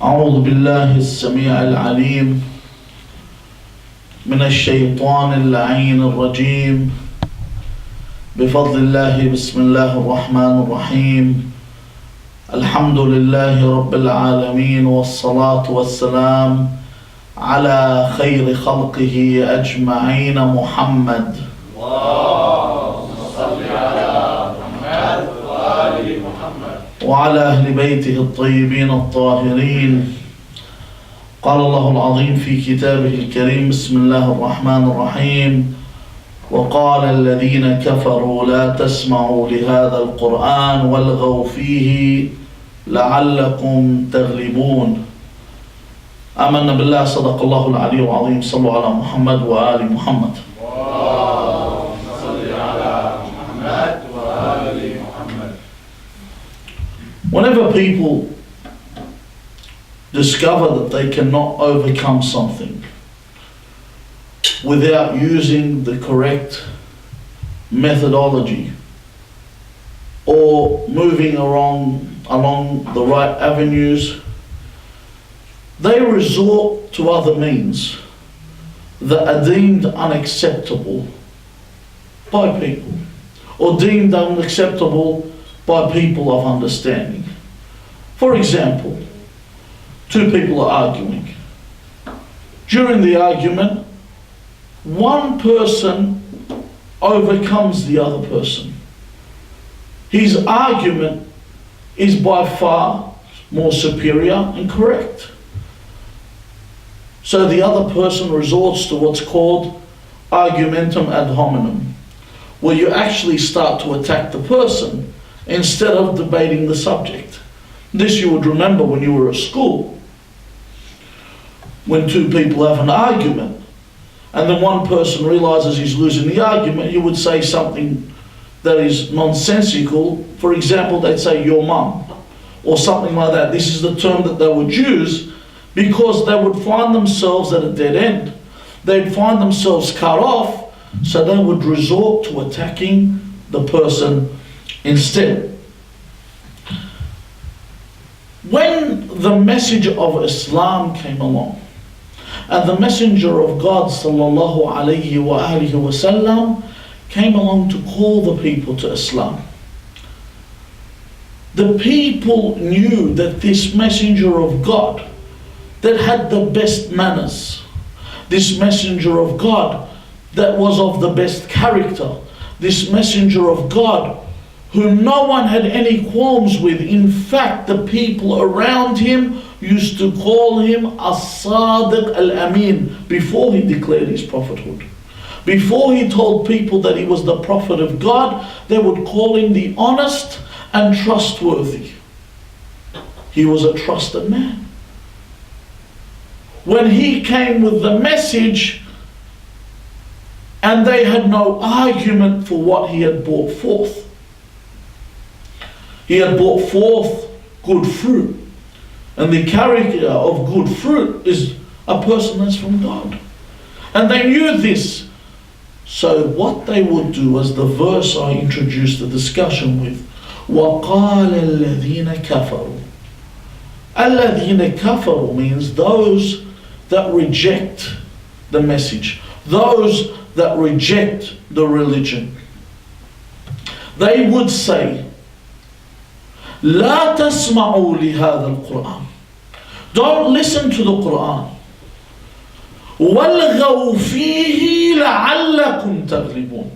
أعوذ بالله السميع العليم من الشيطان اللعين الرجيم بفضل الله بسم الله الرحمن الرحيم الحمد لله رب العالمين والصلاة والسلام على خير خلقه أجمعين محمد اللهم صل على محمد وآل محمد وعلى أهل بيته الطيبين الطاهرين. قال الله العظيم في كتابه الكريم بسم الله الرحمن الرحيم وقال الذين كفروا لا تسمعوا لهذا القرآن والغوا فيه لعلكم تغلبون. آمنا بالله صدق الله العلي العظيم. صلوا على محمد وآل محمد. اللهم صل على محمد وآل محمد. Whenever people discover that they cannot overcome something without using the correct methodology or moving along the right avenues, they resort to other means that are deemed unacceptable by people, or deemed unacceptable by people of understanding. For example, two people are arguing. During the argument, one person overcomes the other person. His argument is by far more superior and correct. So the other person resorts to what's called argumentum ad hominem, where you actually start to attack the person instead of debating the subject. This you would remember when you were at school. When two people have an argument and then one person realizes he's losing the argument, you would say something that is nonsensical. For example, they'd say your mum or something like that. This is the term that they would use because they would find themselves at a dead end. They'd find themselves cut off, so they would resort to attacking the person instead. When the message of Islam came along, and the messenger of God sallallahu alayhi wa alihi wasallam came along to call the people to Islam, the people knew that this messenger of God that had the best manners, this messenger of God that was of the best character, this messenger of God whom no one had any qualms with. In fact, the people around him used to call him as-Sadiq al-Amin before he declared his prophethood. Before he told people that he was the prophet of God, they would call him the honest and trustworthy. He was a trusted man. When he came with the message and they had no argument for what he had brought forth, he had brought forth good fruit. And the character of good fruit is a person that's from God. And they knew this. So what they would do, as the verse I introduced the discussion with, وَقَالَ الَّذِينَ كَفَرُوا. الَّذِينَ كَفَرُوا means those that reject the message, those that reject the religion. They would say, لا تسمعوا لهذا القرآن. Don't listen to the Quran. وَالْغَوْا فِيهِ لَعَلَّكُمْ تَغْلِبُونَ.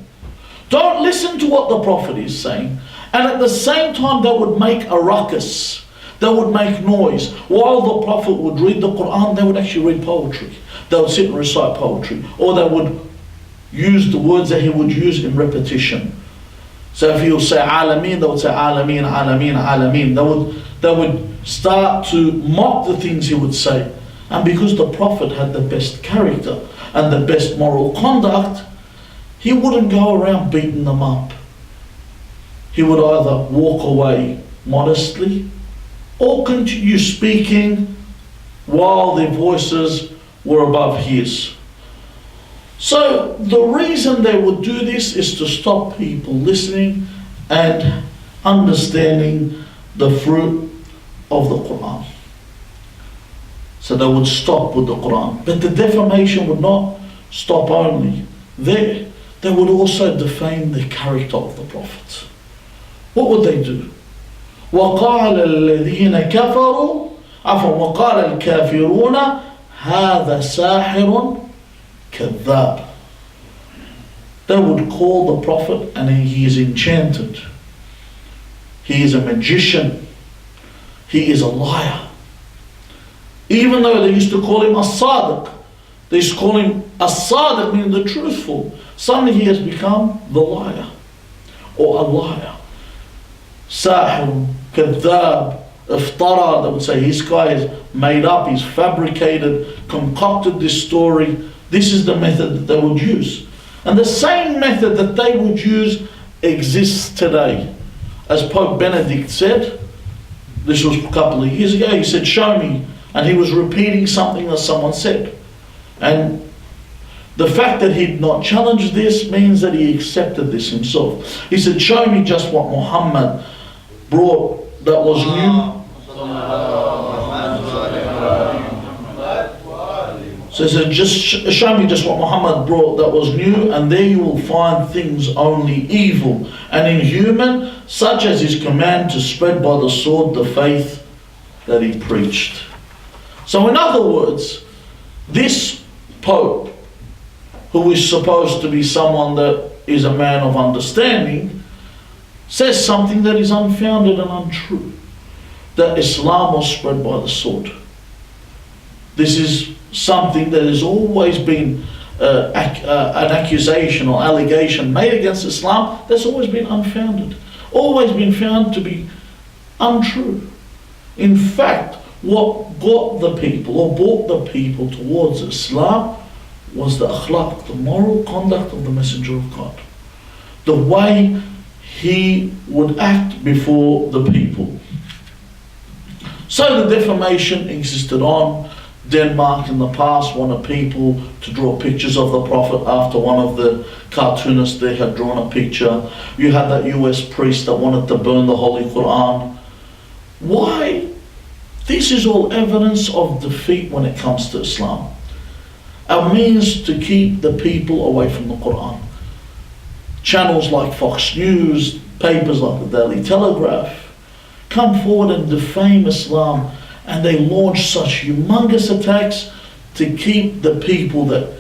Don't listen to what the Prophet is saying. And at the same time they would make a ruckus. They would make noise. While the Prophet would read the Quran, they would actually read poetry. They would sit and recite poetry. Or they would use the words that he would use in repetition. So if he would say Alameen, they would say Alameen, Alameen, Alameen. They would start to mock the things he would say. And because the Prophet had the best character and the best moral conduct, he wouldn't go around beating them up. He would either walk away modestly or continue speaking while their voices were above his. So the reason they would do this is to stop people listening and understanding the fruit of the Quran. So they would stop with the Quran. But the defamation would not stop only there. They would also defame the character of the Prophet. What would they do? وَقَالَ الَّذِينَ كَفَرُوا وَقَالَ الْكَافِرُونَ هَذَا سَاحِرٌ كَذَّابٌ. They would call the Prophet and he is enchanted. He is a magician. He is a liar. Even though they used to call him as-Sadiq, they used to call him as-Sadiq, meaning the truthful. Suddenly he has become the liar, or a liar. Sahir, kadhab, iftara, they would say this guy has made up, he's fabricated, concocted this story. This is the method that they would use. And the same method that they would use exists today. As Pope Benedict said, this was a couple of years ago, he said, show me. And he was repeating something that someone said. And the fact that he'd not challenged this means that he accepted this himself. He said, show me just what Muhammad brought that was new. So he said, just show me just what Muhammad brought that was new, and there you will find things only evil and inhuman, such as his command to spread by the sword the faith that he preached. So in other words, this Pope, who is supposed to be someone that is a man of understanding, says something that is unfounded and untrue. That Islam was spread by the sword. This is something that has always been an accusation or allegation made against Islam that's always been unfounded. Always been found to be untrue. In fact, what got the people or brought the people towards Islam was the akhlaq, the moral conduct of the Messenger of God. The way he would act before the people. So the defamation existed on. Denmark in the past wanted people to draw pictures of the Prophet after one of the cartoonists there had drawn a picture. You had that US priest that wanted to burn the Holy Quran. Why? This is all evidence of defeat when it comes to Islam. A means to keep the people away from the Quran. Channels like Fox News, papers like the Daily Telegraph, come forward and defame Islam, and they launch such humongous attacks to keep the people that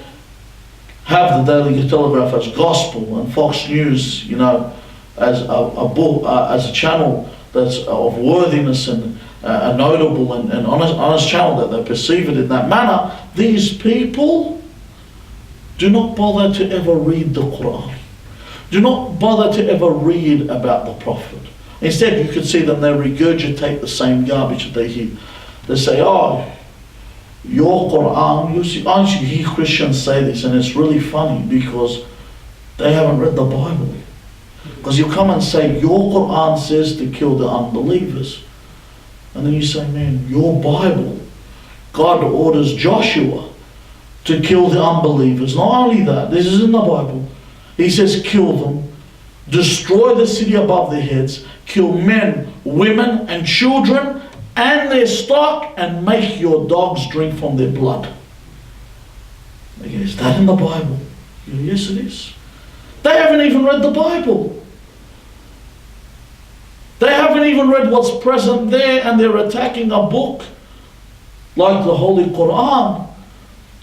have the Daily Telegraph as gospel and Fox News, as a channel that's of worthiness and a notable and honest channel, that they perceive it in that manner. These people do not bother to ever read the Quran. Do not bother to ever read about the Prophet. Instead, you could see them, they regurgitate the same garbage that they hear. They say, oh, your Quran, I actually hear Christians say this, and it's really funny because they haven't read the Bible. Because you come and say, your Quran says to kill the unbelievers. And then you say, man, your Bible, God orders Joshua to kill the unbelievers. Not only that, this is in the Bible. He says, kill them, destroy the city above their heads, kill men, women, and children, and their stock, and make your dogs drink from their blood. Is that in the Bible? Yes, it is. They haven't even read the Bible. They haven't even read what's present there, and they're attacking a book like the Holy Quran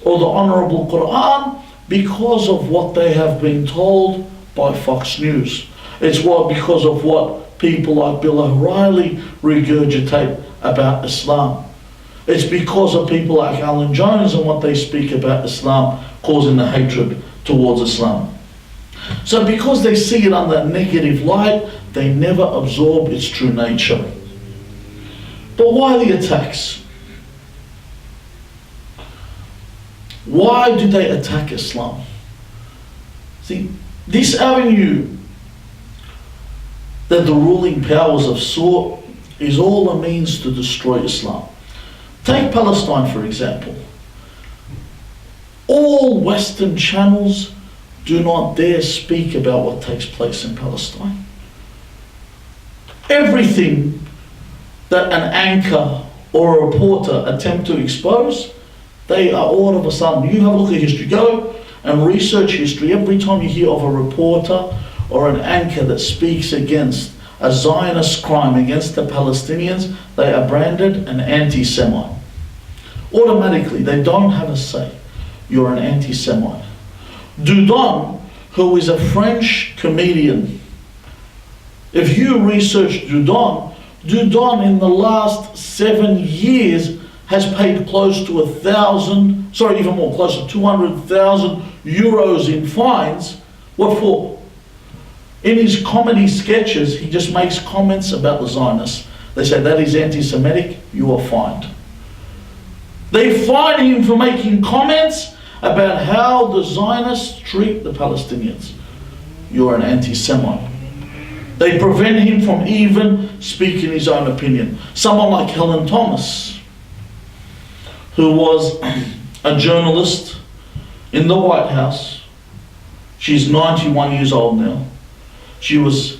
or the Honorable Quran because of what they have been told by Fox News. It's because of what people like Bill O'Reilly regurgitate about Islam. It's because of people like Alan Jones and what they speak about Islam causing the hatred towards Islam. So because they see it under a negative light, they never absorb its true nature. But why the attacks? Why do they attack Islam? See, this avenue that the ruling powers have sought is all a means to destroy Islam. Take Palestine, for example. All Western channels do not dare speak about what takes place in Palestine. Everything that an anchor or a reporter attempt to expose, they are all of a sudden, you have a look at history, go and research history. Every time you hear of a reporter or an anchor that speaks against a Zionist crime against the Palestinians, they are branded an anti-Semite. Automatically, they don't have a say. You're an anti-Semite. Dudon, who is a French comedian, if you research Dudon in the last 7 years has paid close to 200,000 euros in fines. What for? In his comedy sketches, he just makes comments about the Zionists. They say that is anti-Semitic, you are fined. They fine him for making comments about how the Zionists treat the Palestinians. You're an anti-Semite. They prevent him from even speaking his own opinion. Someone like Helen Thomas, who was a journalist in the White House. She's 91 years old now. She was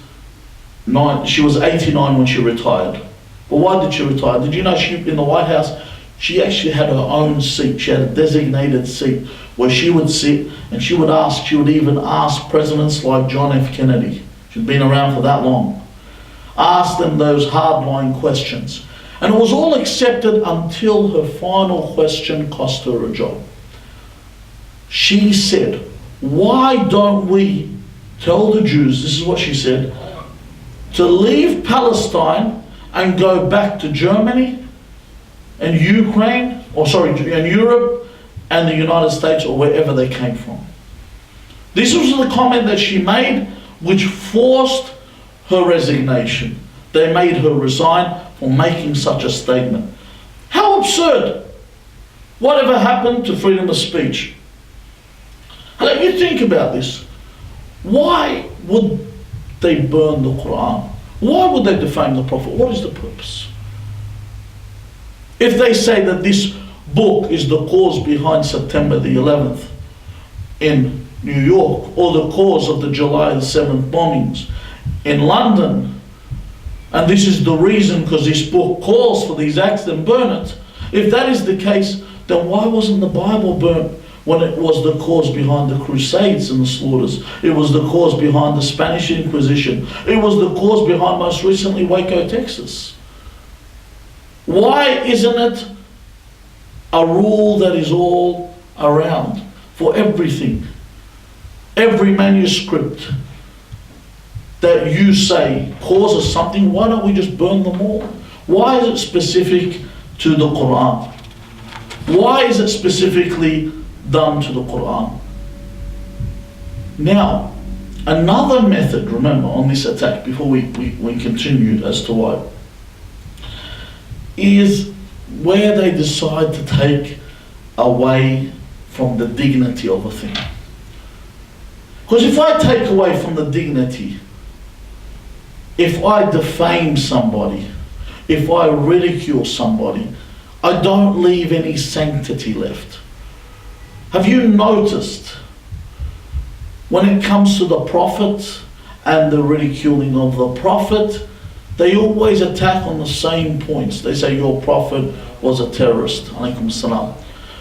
89 when she retired. But why did she retire? Did you know in the White House, she actually had her own seat. She had a designated seat where she would sit and she would even ask presidents like John F. Kennedy. She'd been around for that long. Ask them those hardline questions. And it was all accepted until her final question cost her a job. She said, why don't we tell the Jews, this is what she said, to leave Palestine and go back to Germany and Ukraine, and Europe and the United States or wherever they came from. This was the comment that she made, which forced her resignation. They made her resign for making such a statement. How absurd! Whatever happened to freedom of speech? Let you think about this. Why would they burn the Quran? Why would they defame the Prophet? What is the purpose? If they say that this book is the cause behind September the 11th in New York, or the cause of the July the 7th bombings in London, and this is the reason because this book calls for these acts, then burn it. If that is the case, then why wasn't the Bible burnt when it was the cause behind the Crusades and the slaughters? It was the cause behind the Spanish Inquisition. It was the cause behind, most recently, Waco, Texas. Why isn't it a rule that is all around for everything? Every manuscript that you say causes something, why don't we just burn them all? Why is it specific to the Quran? Why is it specifically done to the Quran? Now, another method, remember, on this attack, before we continue as to why, is where they decide to take away from the dignity of a thing. Because if I take away from the dignity, if I defame somebody, if I ridicule somebody, I don't leave any sanctity left. Have you noticed when it comes to the Prophet and the ridiculing of the Prophet, they always attack on the same points. They say your Prophet was a terrorist, alaykum salam.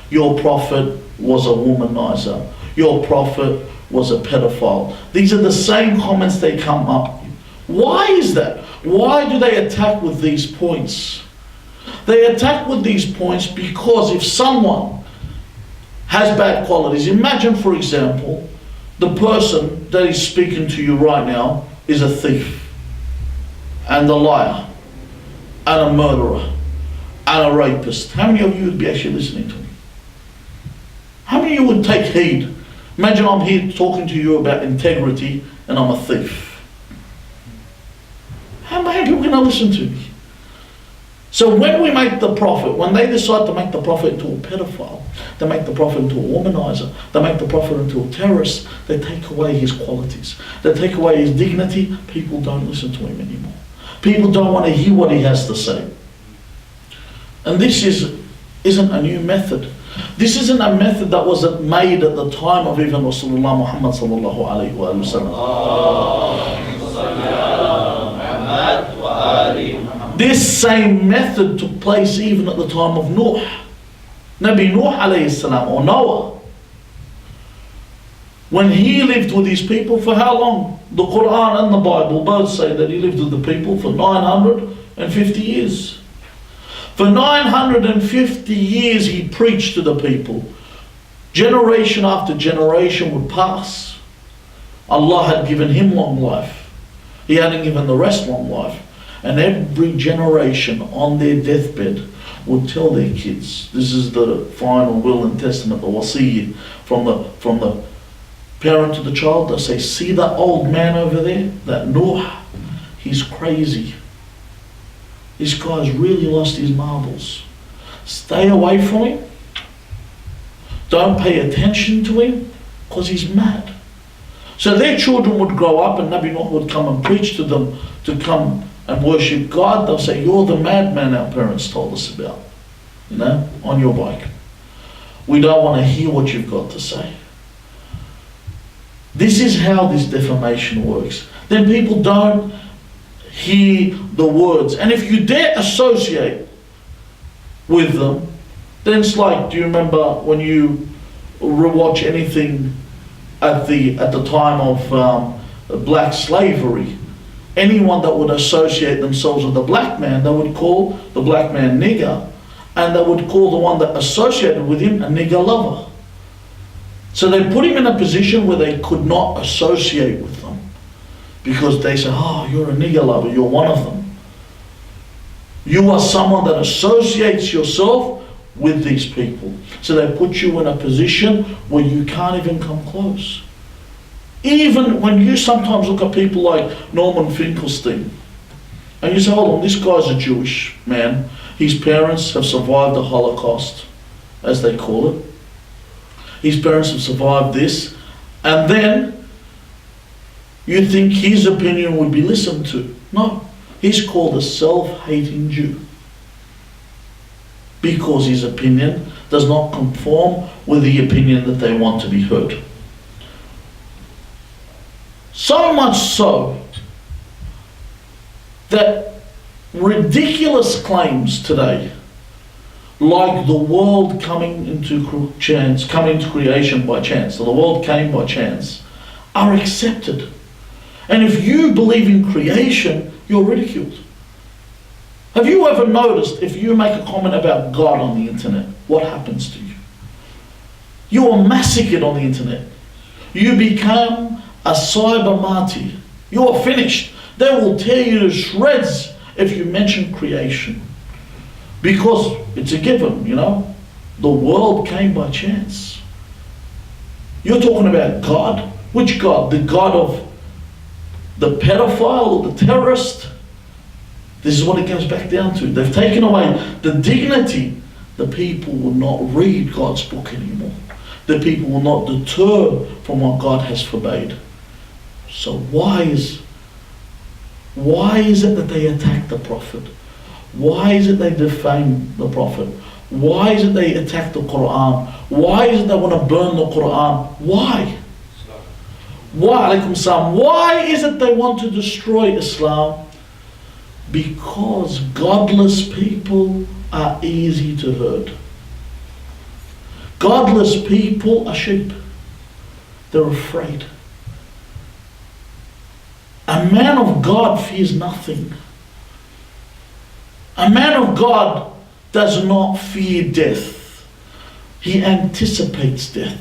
Your Prophet was a womanizer. Your Prophet was a pedophile. These are the same comments they come up with. Why is that? Why do they attack with these points? They attack with these points because if someone has bad qualities, imagine, for example, the person that is speaking to you right now is a thief and a liar and a murderer and a rapist. How many of you would be actually listening to me? How many of you would take heed? Imagine I'm here talking to you about integrity and I'm a thief. How many people are going to listen to me? So when we make the Prophet, when they decide to make the Prophet into a pedophile, they make the Prophet into a womanizer, they make the Prophet into a terrorist, they take away his qualities. They take away his dignity. People don't listen to him anymore. People don't want to hear what he has to say. And this isn't a new method. This isn't a method that was made at the time of even Rasulullah Muhammad sallallahu alayhi wa sallam. This same method took place even at the time of Nuh. Nabi Nuh alayhi salam, or Noah. When he lived with his people, for how long? The Quran and the Bible both say that he lived with the people for 950 years. For 950 years he preached to the people. Generation after generation would pass. Allah had given him long life. He hadn't given the rest long life. And every generation on their deathbed would tell their kids, this is the final will and testament, the wasiyyah from the parent to the child. They'll say, see that old man over there, that Noah, he's crazy. This guy's really lost his marbles. Stay away from him. Don't pay attention to him, because he's mad. So their children would grow up and Nabi Nuh would come and preach to them to come and worship God. They'll say, you're the madman our parents told us about, on your bike. We don't want to hear what you've got to say. This is how this defamation works. Then people don't hear the words. And if you dare associate with them, then it's like, do you remember when you rewatch anything at the time of black slavery? Anyone that would associate themselves with the black man, they would call the black man nigger, and they would call the one that associated with him a nigger lover. So they put him in a position where they could not associate with them, because they say, oh, you're a nigger lover, you're one of them. You are someone that associates yourself with these people. So they put you in a position where you can't even come close. Even when you sometimes look at people like Norman Finkelstein, and you say, hold on, this guy's a Jewish man. His parents have survived the Holocaust, as they call it. His parents have survived this. And then you think his opinion would be listened to. No, he's called a self-hating Jew, because his opinion does not conform with the opinion that they want to be heard. So much so that ridiculous claims today, like the world coming into creation by chance, so the world came by chance, are accepted. And if you believe in creation, you're ridiculed. Have you ever noticed, if you make a comment about God on the internet, what happens to you? You are massacred on the internet. You become a cyber martyr. You are finished. They will tear you to shreds if you mention creation. Because it's a given, The world came by chance. You're talking about God. Which God? The God of the pedophile or the terrorist? This is what it comes back down to. They've taken away the dignity. The people will not read God's book anymore. The people will not deter from what God has forbade. So why is it that they attack the Prophet? Why is it they defame the Prophet? Why is it they attack the Quran? Why is it they want to burn the Quran? Why? Why? Alaikum salam. Why is it they want to destroy Islam? Because godless people are easy to hurt. Godless people are sheep. They're afraid. A man of God fears nothing. A man of God does not fear death. He anticipates death.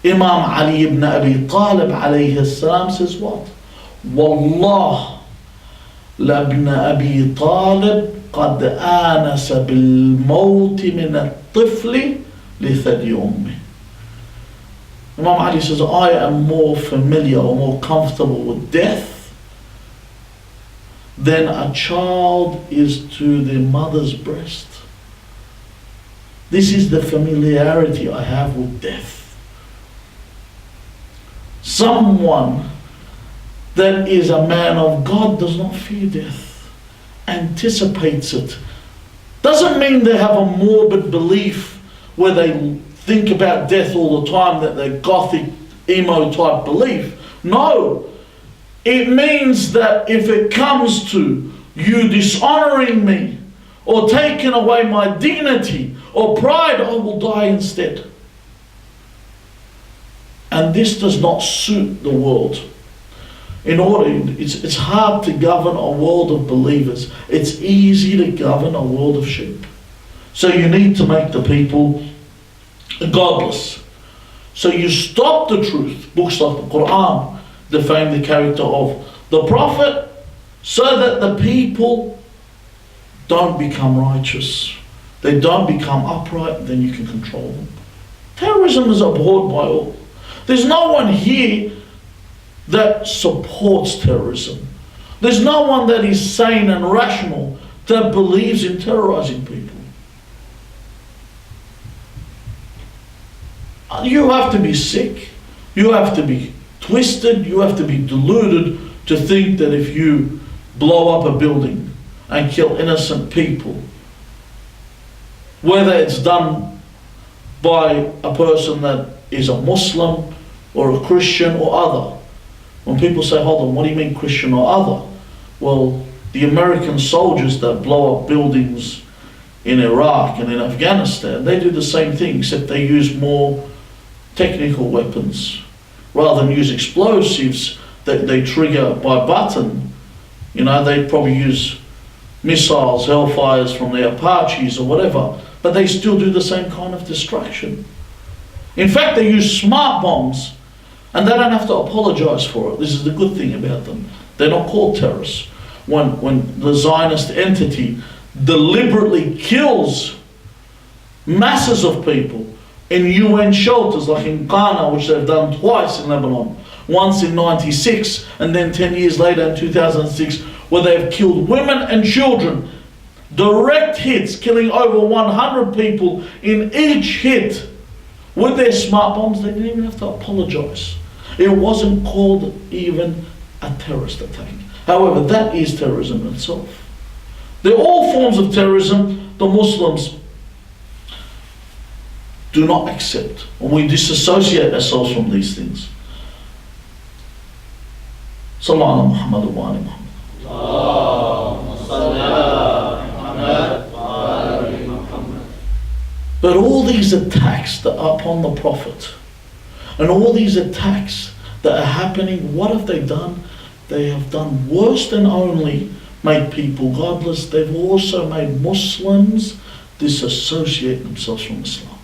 Imam Ali ibn Abi Talib alayhi salam says what? Wallah لابن أبي طالب قد آنس بالموت من الطفل لثدي أمه. Imam Ali says, I am more familiar or more comfortable with death than a child is to their mother's breast. This is the familiarity I have with death. Someone that is a man of God does not fear death, anticipates it. Doesn't mean they have a morbid belief where they think about death all the time, that they're gothic, emo type belief. No, it means that if it comes to you dishonoring me or taking away my dignity or pride, I will die instead. And this does not suit the world. It's hard to govern a world of believers. It's easy to govern a world of sheep. So you need to make the people godless. So you stop the truth. Books like the Quran defame the character of the Prophet so that the people don't become righteous. They don't become upright, then you can control them. Terrorism is abhorred by all. There's no one here that supports terrorism. There's no one that is sane and rational that believes in terrorizing people. You have to be sick, you have to be twisted, you have to be deluded to think that if you blow up a building and kill innocent people, whether it's done by a person that is a Muslim or a Christian or other. When people say, hold on, what do you mean Christian or other? Well, the American soldiers that blow up buildings in Iraq and in Afghanistan, they do the same thing, except they use more technical weapons. Rather than use explosives that they trigger by button, they probably use missiles, hellfires from the Apaches or whatever, but they still do the same kind of destruction. In fact, they use smart bombs, and they don't have to apologize for it. This is the good thing about them. They're not called terrorists. When the Zionist entity deliberately kills masses of people in UN shelters, like in Ghana, which they've done twice in Lebanon, once in '96 and then 10 years later in 2006, where they've killed women and children, direct hits, killing over 100 people in each hit with their smart bombs. They didn't even have to apologize. It wasn't called even a terrorist attack. However, that is terrorism in itself. They're all forms of terrorism the Muslims do not accept, and we disassociate ourselves from these things. Sallallahu Muhammad wa ali Muhammad. But all these attacks that are upon the Prophet, and all these attacks that are happening, what have they done? They have done worse than only made people godless, they've also made Muslims disassociate themselves from Islam.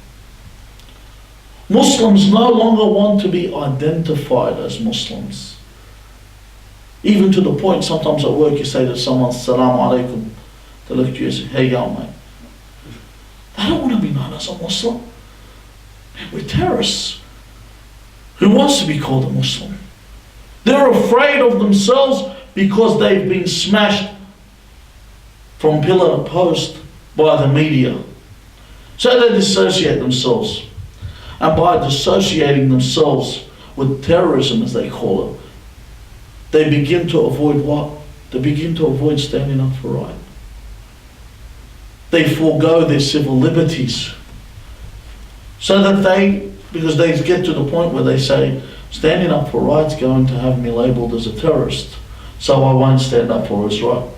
Muslims no longer want to be identified as Muslims. Even to the point, sometimes at work you say to someone, Assalamu alaikum. They look at you and say, hey, yo, mate. They don't want to be known as a Muslim. We're terrorists. Who wants to be called a Muslim? They're afraid of themselves because they've been smashed from pillar to post by the media. So they dissociate themselves. And by dissociating themselves with terrorism, as they call it, they begin to avoid what? They begin to avoid standing up for right. They forego their civil liberties. So that because they get to the point where they say, standing up for right's going to have me labelled as a terrorist, so I won't stand up for what's right.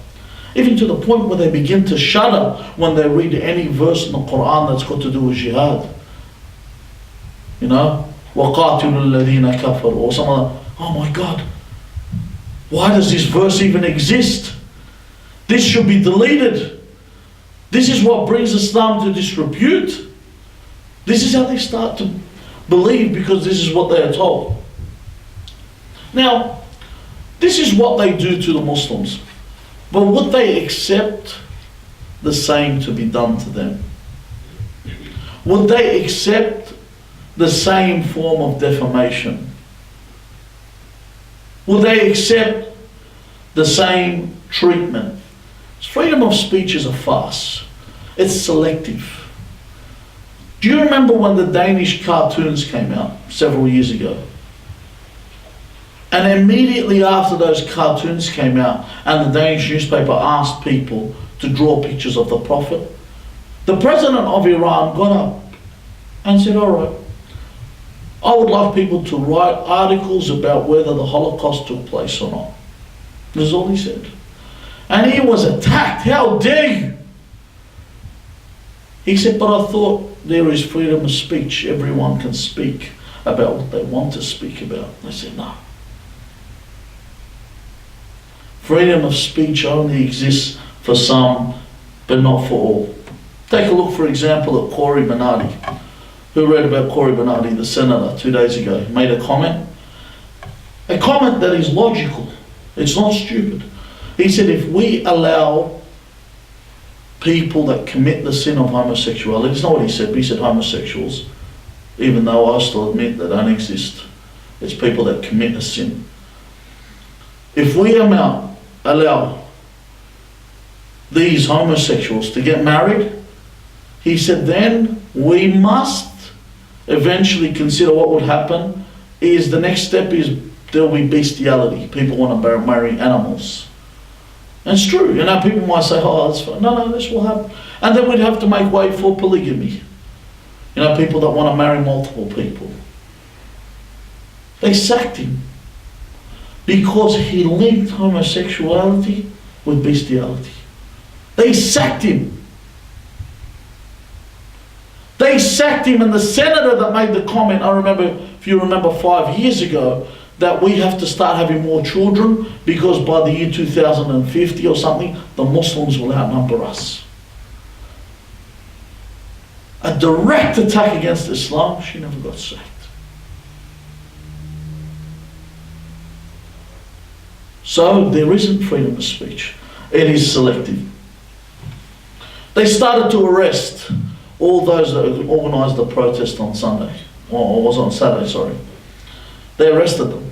Even to the point where they begin to shudder when they read any verse in the Quran that's got to do with jihad. وَقَاتِلُوا الَّذِينَ كَفَرُوا, or something like, oh my God, why does this verse even exist? This should be deleted. This is what brings Islam to disrepute. This is how they start to believe, because this is what they are told. Now, this is what they do to the Muslims. But would they accept the same to be done to them? Would they accept the same form of defamation? Will they accept the same treatment? Freedom of speech is a farce. It's selective. Do you remember when the Danish cartoons came out several years ago? And immediately after those cartoons came out and the Danish newspaper asked people to draw pictures of the Prophet, the president of Iran got up and said, all right, I would like people to write articles about whether the Holocaust took place or not. This is all he said. And he was attacked. How dare you? He said, but I thought there is freedom of speech. Everyone can speak about what they want to speak about. I said, no. Freedom of speech only exists for some, but not for all. Take a look, for example, at Corey Bernardi. Who read about Corey Bernardi, the senator, 2 days ago? He made a comment. A comment that is logical. It's not stupid. He said, if we allow people that commit the sin of homosexuality, it's not what he said, but he said homosexuals, even though I still admit they don't exist. It's people that commit a sin. If we allow these homosexuals to get married, he said, then we must eventually consider what would happen is the next step is there will be bestiality. People want to marry animals. And it's true, you know, people might say, oh, that's fine. No, this will happen. And then we'd have to make way for polygamy. You know, people that want to marry multiple people. They sacked him because he linked homosexuality with bestiality. They sacked him. They sacked him, and the senator that made the comment, I remember, if you remember 5 years ago, that we have to start having more children because by the year 2050 or something, the Muslims will outnumber us. A direct attack against Islam, she never got sacked. So there isn't freedom of speech. It is selective. They started to arrest all those that organised the protest on Sunday, or was on Saturday, sorry. They arrested them.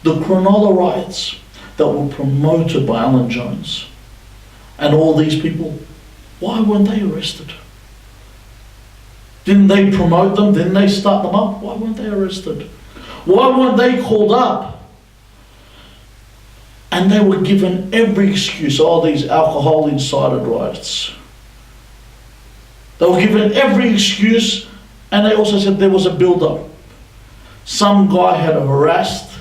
The Cronulla riots that were promoted by Alan Jones and all these people, why weren't they arrested? Didn't they promote them? Didn't they start them up? Why weren't they arrested? Why weren't they called up? And they were given every excuse, oh, these alcohol-incited riots. They were given every excuse, and they also said there was a build-up. Some guy had harassed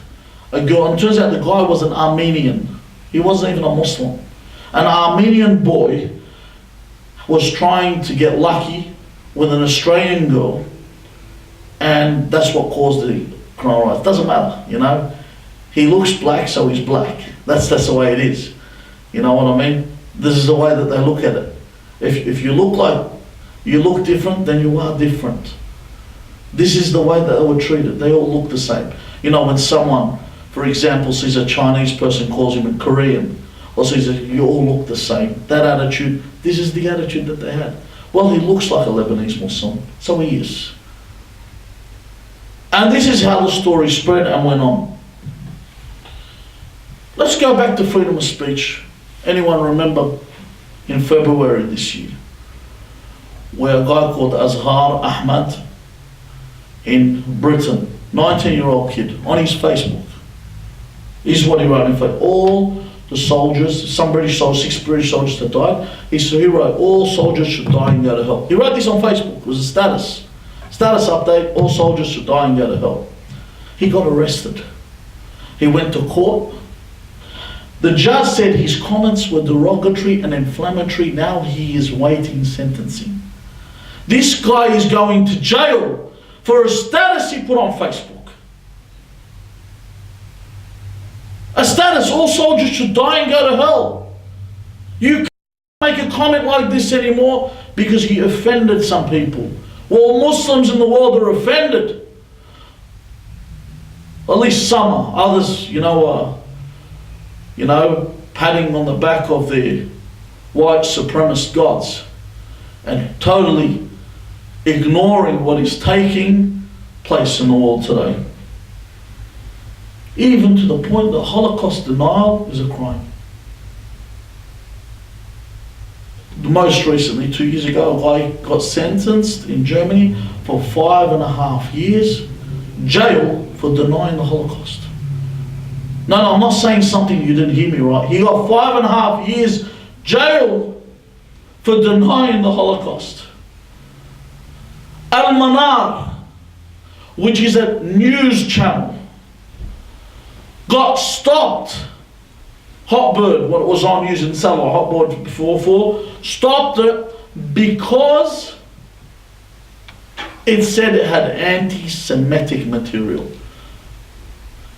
a girl, and it turns out the guy was an Armenian. He wasn't even a Muslim. An Armenian boy was trying to get lucky with an Australian girl, and that's what caused the Cronulla riots. Doesn't matter, you know. He looks black, so he's black. That's the way it is. You know what I mean? This is the way that they look at it. If you look different, then you are different. This is the way that they were treated. They all look the same. You know, when someone, for example, sees a Chinese person, calls him a Korean, or says you all look the same. That attitude, this is the attitude that they had. Well, he looks like a Lebanese Muslim, so he is. And this is how the story spread and went on. Let's go back to freedom of speech. Anyone remember in February this year, where a guy called Azhar Ahmad in Britain, 19-year-old kid, on his Facebook, this is what he wrote in Facebook. All the soldiers, some British soldiers, 6 British soldiers that died, he wrote, all soldiers should die and go to hell. He wrote this on Facebook. It was a status update, all soldiers should die and go to hell. He got arrested. He went to court. The judge said his comments were derogatory and inflammatory. Now he is waiting sentencing. This guy is going to jail for a status he put on Facebook. A status, all soldiers should die and go to hell. You can't make a comment like this anymore because he offended some people. Well, Muslims in the world are offended. At least some are. Others, patting on the back of their white supremacist gods and totally ignoring what is taking place in the world today. Even to the point that Holocaust denial is a crime. Most recently, 2 years ago, a guy got sentenced in Germany for 5.5 years jail for denying the Holocaust. No, I'm not saying something you didn't hear me right. He got 5.5 years jail for denying the Holocaust. Al-Manar, which is a news channel, got stopped Hotbird, what was on using SAZA, Hotbird 4, stopped it because it said it had anti-Semitic material.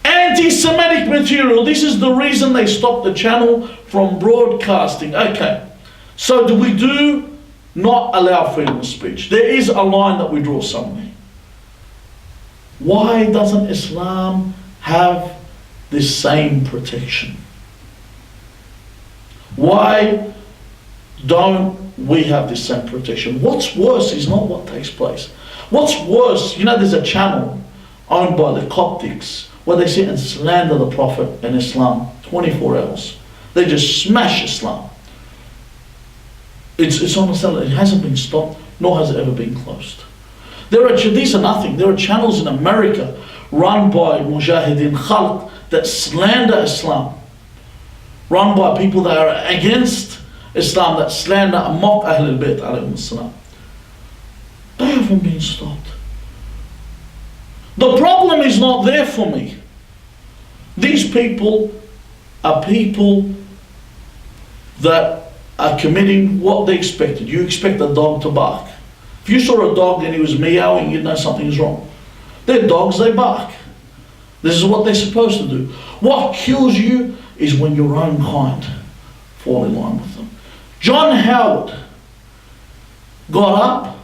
Anti-Semitic material. This is the reason they stopped the channel from broadcasting. Okay, so do we do not allow freedom of speech? There is a line that we draw somewhere. Why doesn't Islam have this same protection? Why don't we have this same protection? What's worse is not what takes place. What's worse, you know, there's a channel owned by the Coptics where they sit and slander the Prophet and Islam 24 hours. They just smash Islam. It's on the channel. It hasn't been stopped, nor has it ever been closed. These are nothing. There are channels in America run by Mujahideen Khalq that slander Islam. Run by people that are against Islam, that slander and mock Ahlul Bayt alayhim salam. They haven't been stopped. The problem is not there for me. These people are people that are committing what they expected. You expect a dog to bark. If you saw a dog and he was meowing, you'd know something's wrong. They're dogs, they bark. This is what they're supposed to do. What kills you is when your own kind fall in line with them. John Howard got up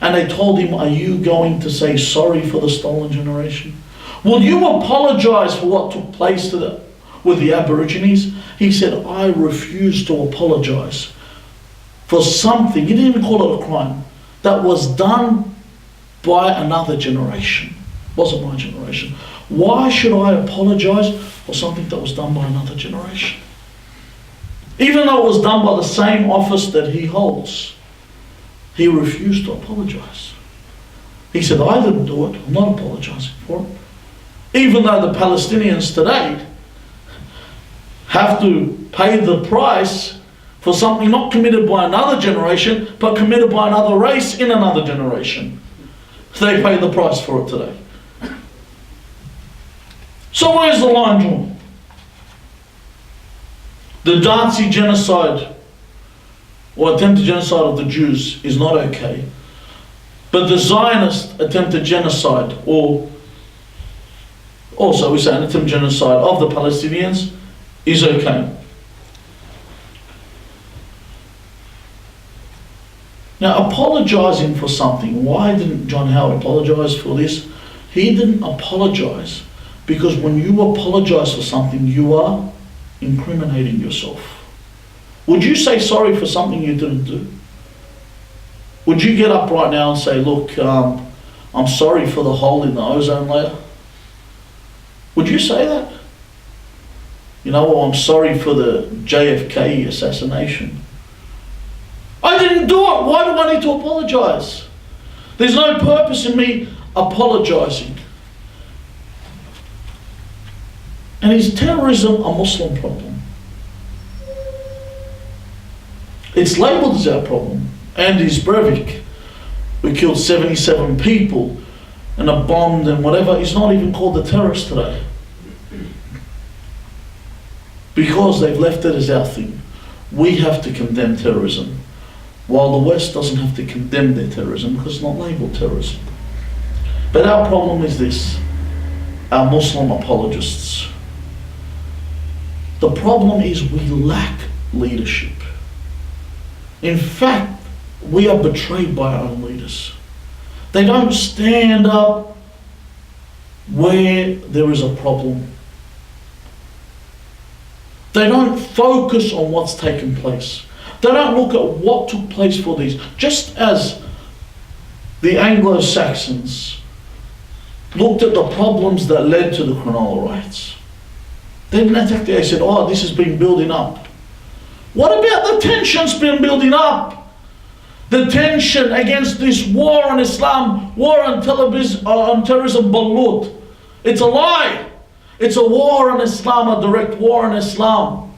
and they told him, are you going to say sorry for the stolen generation? Will you apologize for what took place with the Aborigines? He said, I refuse to apologize for something, he didn't even call it a crime, that was done by another generation. It wasn't my generation. Why should I apologize for something that was done by another generation? Even though it was done by the same office that he holds, he refused to apologize. He said, I didn't do it, I'm not apologizing for it. Even though the Palestinians today have to pay the price for something not committed by another generation, but committed by another race in another generation. They pay the price for it today. So where's the line drawn? The Nazi genocide or attempted genocide of the Jews is not okay. But the Zionist attempted genocide, or also we say an attempted genocide of the Palestinians, is okay. Now, apologizing for something, why didn't John Howard apologize for this? He didn't apologize because when you apologize for something, you are incriminating yourself. Would you say sorry for something you didn't do? Would you get up right now and say, look, I'm sorry for the hole in the ozone layer? Would you say that? You know, well, I'm sorry for the JFK assassination. I didn't do it. Why do I need to apologize? There's no purpose in me apologizing. And is terrorism a Muslim problem? It's labelled as our problem. Andy's Breivik, we killed 77 people and a bombed and whatever, is not even called a terrorist today. Because they've left it as our thing. We have to condemn terrorism, while the West doesn't have to condemn their terrorism because it's not labelled terrorism. But our problem is this, our Muslim apologists. The problem is we lack leadership. In fact, we are betrayed by our own leaders. They don't stand up where there is a problem. They don't focus on what's taken place. They don't look at what took place for these. Just as the Anglo-Saxons looked at the problems that led to the Cronulla riots. They didn't attack. They said, oh, this has been building up. What about the tension's been building up? The tension against this war on Islam, war on terrorism, balut. It's a lie. It's a war on Islam, a direct war on Islam.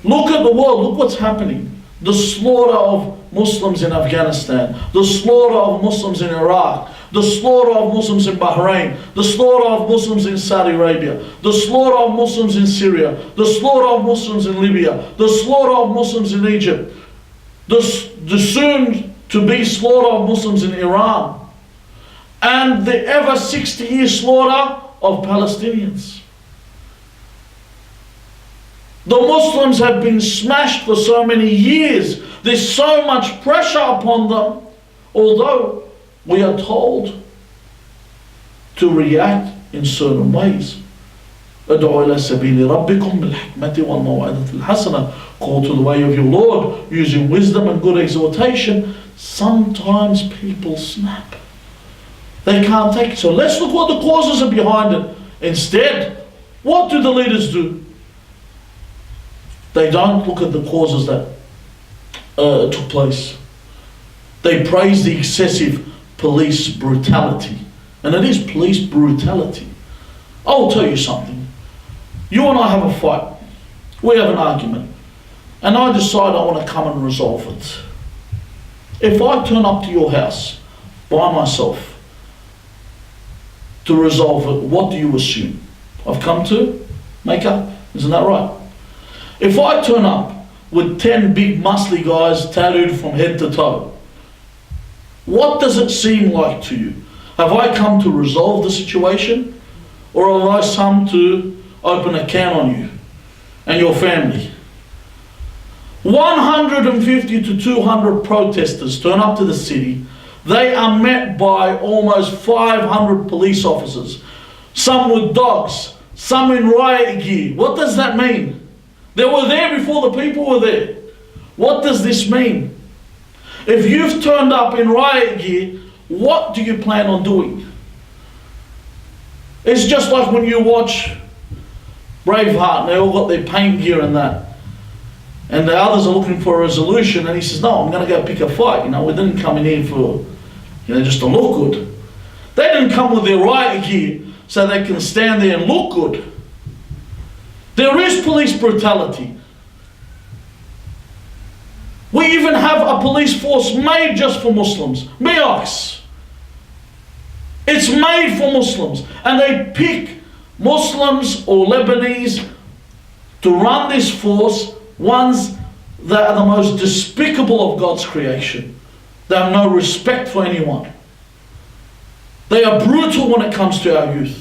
Look at the world, look what's happening. The slaughter of Muslims in Afghanistan, the slaughter of Muslims in Iraq, the slaughter of Muslims in Bahrain, the slaughter of Muslims in Saudi Arabia, the slaughter of Muslims in Syria, the slaughter of Muslims in Libya, the slaughter of Muslims in Egypt, the soon to be slaughter of Muslims in Iran, and the ever 60-year slaughter of Palestinians. The Muslims have been smashed for so many years. There's so much pressure upon them, although we are told to react in certain ways. ادعوا إلى سبيل ربكم بالحكمة والموعظة الحسنة. Call to the way of your Lord using wisdom and good exhortation. Sometimes people snap. They can't take it. So let's look what the causes are behind it. Instead, what do the leaders do? They don't look at the causes that took place. They praise the excessive police brutality. And it is police brutality. I'll tell you something. You and I have a fight. We have an argument. And I decide I want to come and resolve it. If I turn up to your house by myself to resolve it, what do you assume? I've come to make up. Isn't that right? If I turn up with 10 big muscly guys tattooed from head to toe, what does it seem like to you? Have I come to resolve the situation? Or have I come to open a can on you and your family? 150 to 200 protesters turn up to the city. They are met by almost 500 police officers. Some with dogs, some in riot gear. What does that mean? They were there before the people were there. What does this mean? If you've turned up in riot gear, what do you plan on doing? It's just like when you watch Braveheart and they all got their paint gear and that. And the others are looking for a resolution and he says, no, I'm going to go pick a fight. We didn't come in here for, just to look good. They didn't come with their riot gear so they can stand there and look good. There is police brutality. We even have a police force made just for Muslims. MIOX. It's made for Muslims. And they pick Muslims or Lebanese to run this force, ones that are the most despicable of God's creation. They have no respect for anyone. They are brutal when it comes to our youth.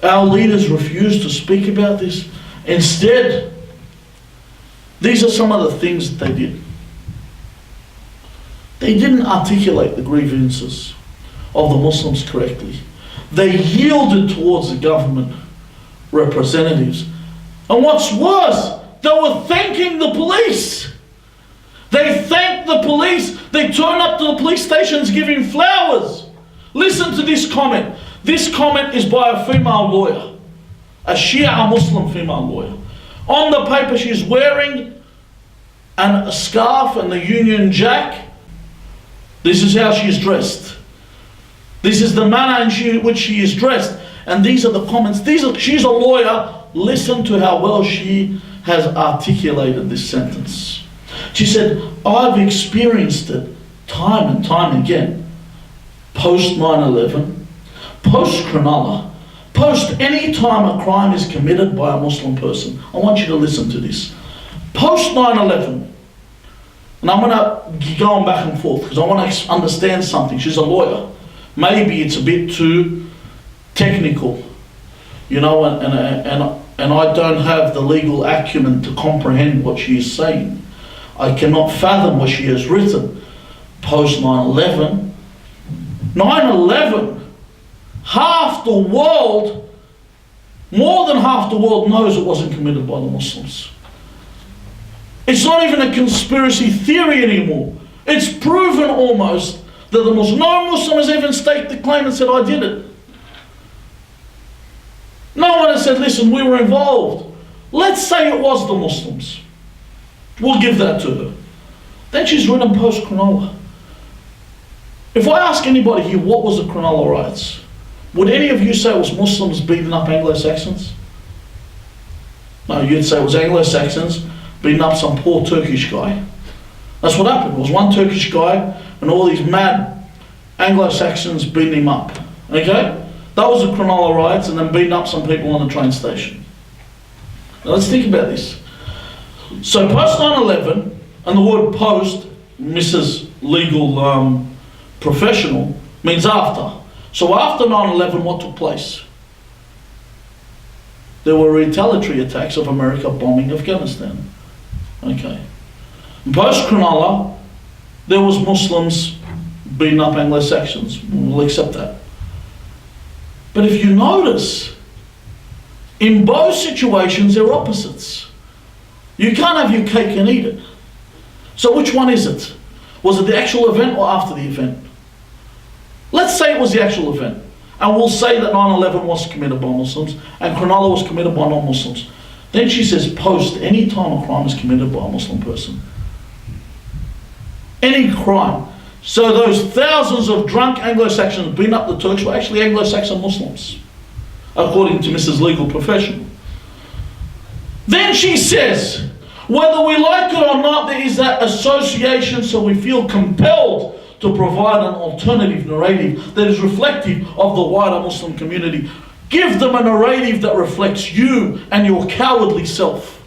Our leaders refuse to speak about this. Instead, these are some of the things that they did. They didn't articulate the grievances of the Muslims correctly. They yielded towards the government representatives. And what's worse, they were thanking the police. They thanked the police. They turned up to the police stations giving flowers. Listen to this comment. This comment is by a female lawyer, a Shia Muslim female lawyer. On the paper she's wearing a scarf and the Union Jack. This is how she's dressed. This is the manner in which she is dressed. And these are the comments. She's a lawyer. Listen to how well she has articulated this sentence. She said, I've experienced it time and time again. Post 9/11, post Cronulla, post any time a crime is committed by a Muslim person. I want you to listen to this. Post 9/11, and I'm going to go on back and forth because I want to understand something. She's a lawyer. Maybe it's a bit too technical, and I don't have the legal acumen to comprehend what she is saying. I cannot fathom what she has written. Post 9/11, 9/11, half the world, more than half the world knows it wasn't committed by the Muslims. It's not even a conspiracy theory anymore. It's proven almost that the Muslims, no Muslim has even staked the claim and said, I did it. No one has said, listen, we were involved. Let's say it was the Muslims. We'll give that to her. Then she's written post Cronulla. If I ask anybody here, what was the Cronulla riots? Would any of you say it was Muslims beating up Anglo-Saxons? No, you'd say it was Anglo-Saxons beating up some poor Turkish guy. That's what happened. It was one Turkish guy and all these mad Anglo-Saxons beating him up. Okay? That was the Cronulla riots, and then beating up some people on the train station. Now let's think about this. So post 9/11, and the word post, Mrs. Legal Professional, means after. So after 9/11, what took place? There were retaliatory attacks of America bombing Afghanistan. Okay. And post Cronulla, there was Muslims beating up Anglo-Saxons. We'll accept that. But if you notice, in both situations, they're opposites. You can't have your cake and eat it. So which one is it? Was it the actual event or after the event? Let's say it was the actual event. And we'll say that 9/11 was committed by Muslims and Cronulla was committed by non-Muslims. Then she says post, any time a crime is committed by a Muslim person. Any crime. So those thousands of drunk Anglo-Saxons beating up the Turks were actually Anglo-Saxon Muslims, according to Mrs. Legal Professional. Then she says, whether we like it or not, there is that association, so we feel compelled to provide an alternative narrative that is reflective of the wider Muslim community. Give them a narrative that reflects you and your cowardly self.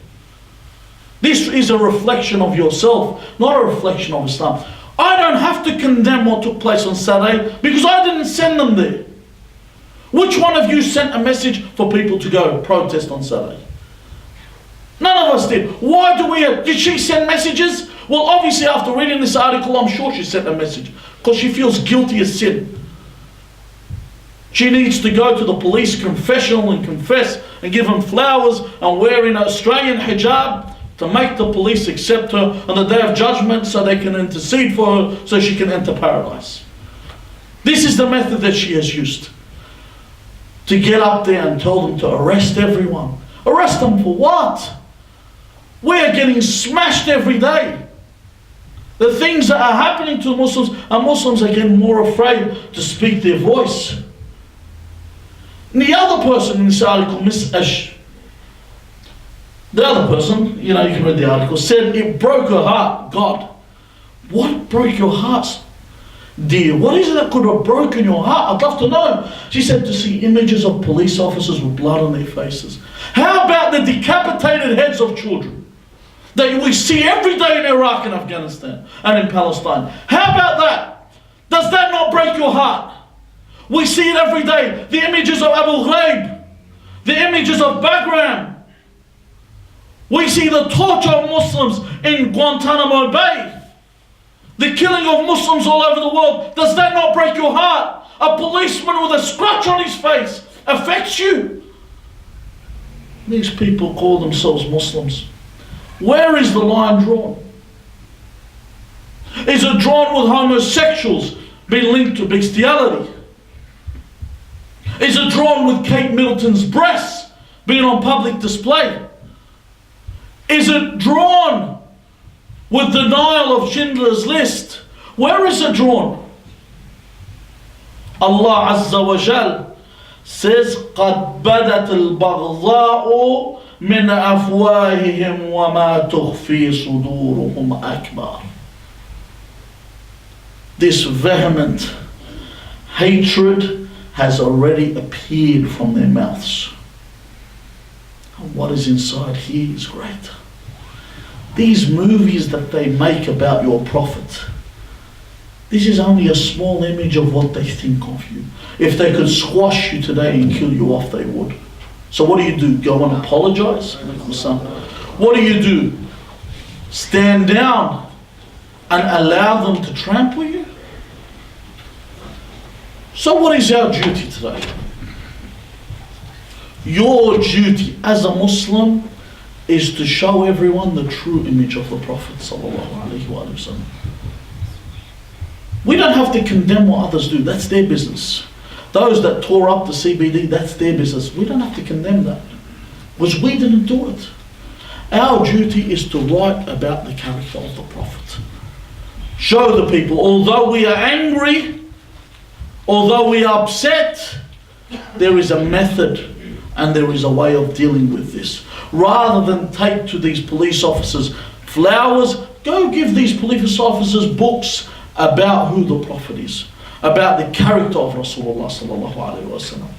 This is a reflection of yourself, not a reflection of Islam. I don't have to condemn what took place on Saturday because I didn't send them there. Which one of you sent a message for people to go protest on Saturday? None of us did. Why do we did she send messages? Well, obviously after reading this article, I'm sure she sent a message because she feels guilty as sin. She needs to go to the police confessional and confess and give them flowers and wear an Australian hijab to make the police accept her on the day of judgment so they can intercede for her so she can enter paradise. This is the method that she has used to get up there and tell them to arrest everyone. Arrest them for what? We are getting smashed every day. The things that are happening to Muslims, and Muslims are getting more afraid to speak their voice. And the other person in this article, Miss Ash, the other person, you can read the article, said it broke her heart. God, what broke your heart, dear? What is it that could have broken your heart? I'd love to know. She said to see images of police officers with blood on their faces. How about the decapitated heads of children that we see every day in Iraq and Afghanistan and in Palestine? How about that? Does that not break your heart? We see it every day. The images of Abu Ghraib, the images of Bagram. We see the torture of Muslims in Guantanamo Bay. The killing of Muslims all over the world. Does that not break your heart? A policeman with a scratch on his face affects you. These people call themselves Muslims. Where is the line drawn? Is it drawn with homosexuals being linked to bestiality? Is it drawn with Kate Middleton's breasts being on public display? Is it drawn with denial of Schindler's List? Where is it drawn? Allah Azza wa Jal says, قَدْ بَدَتِ الْبَغْضَاءُ مِنْ أَفْوَاهِهِمْ وَمَا تُخْفِي صُدُورُهُمْ أَكْبَرُ. This vehement hatred has already appeared from their mouths. And what is inside here is great. These movies that they make about your prophet, this is only a small image of what they think of you. If they could squash you today and kill you off, they would. So what do? Go and apologize? What do? Stand down and allow them to trample you? So what is our duty today? Your duty as a Muslim is to show everyone the true image of the Prophet ﷺ. We don't have to condemn what others do. That's their business. Those that tore up the CBD, that's their business. We don't have to condemn that because we didn't do it. Our duty is to write about the character of the Prophet. Show the people, although we are angry, although we are upset, there is a method and there is a way of dealing with this. Rather than take to these police officers flowers, go give these police officers books, about who the Prophet is, about the character of Rasulullah sallallahu alaihi wasallam.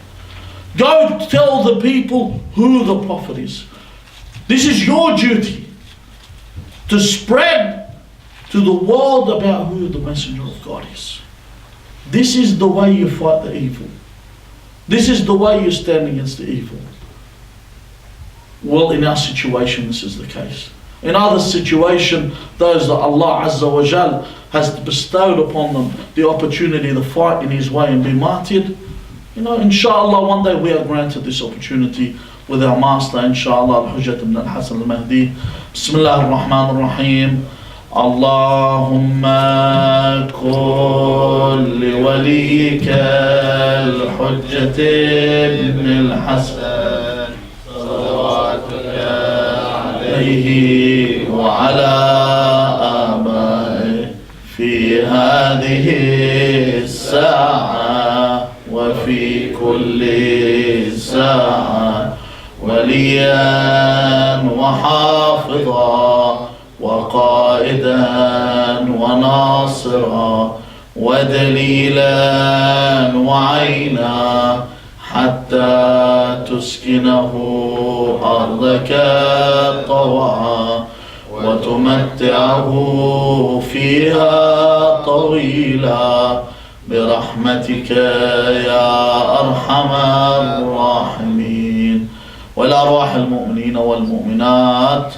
Go tell the people who the Prophet is. This is your duty, to spread to the world about who the Messenger of God is. This is the way you fight the evil. This is the way you stand against the evil. Well, in our situation, this is the case. In other situations, those that Allah Azza wa Jal has bestowed upon them the opportunity to fight in His way and be martyred, inshallah, one day we are granted this opportunity with our master, inshallah, Al-Hujjat ibn al-Hasan al-Mahdi. Bismillah ar-Rahman ar-Rahim. Allahumma kun li waliyika al-Hujjat ibn al-Hasan salawatuka alayhi wa ala abaihi fi hadhihi as-sa'a wa fi kulli sa'a وليا وحافظا وقائدا وناصرا ودليلا وعينا حتى تسكنه أرضك طوعا وتمتعه فيها طويلا برحمتك يا أرحم الراحمين. والأرواح المؤمنين والمؤمنات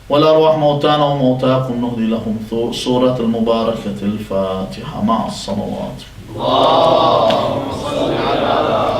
والأرواح موتانا وموتاكم نهدي لهم سورة المباركة الفاتحة مع الصلوات. اللهم صل على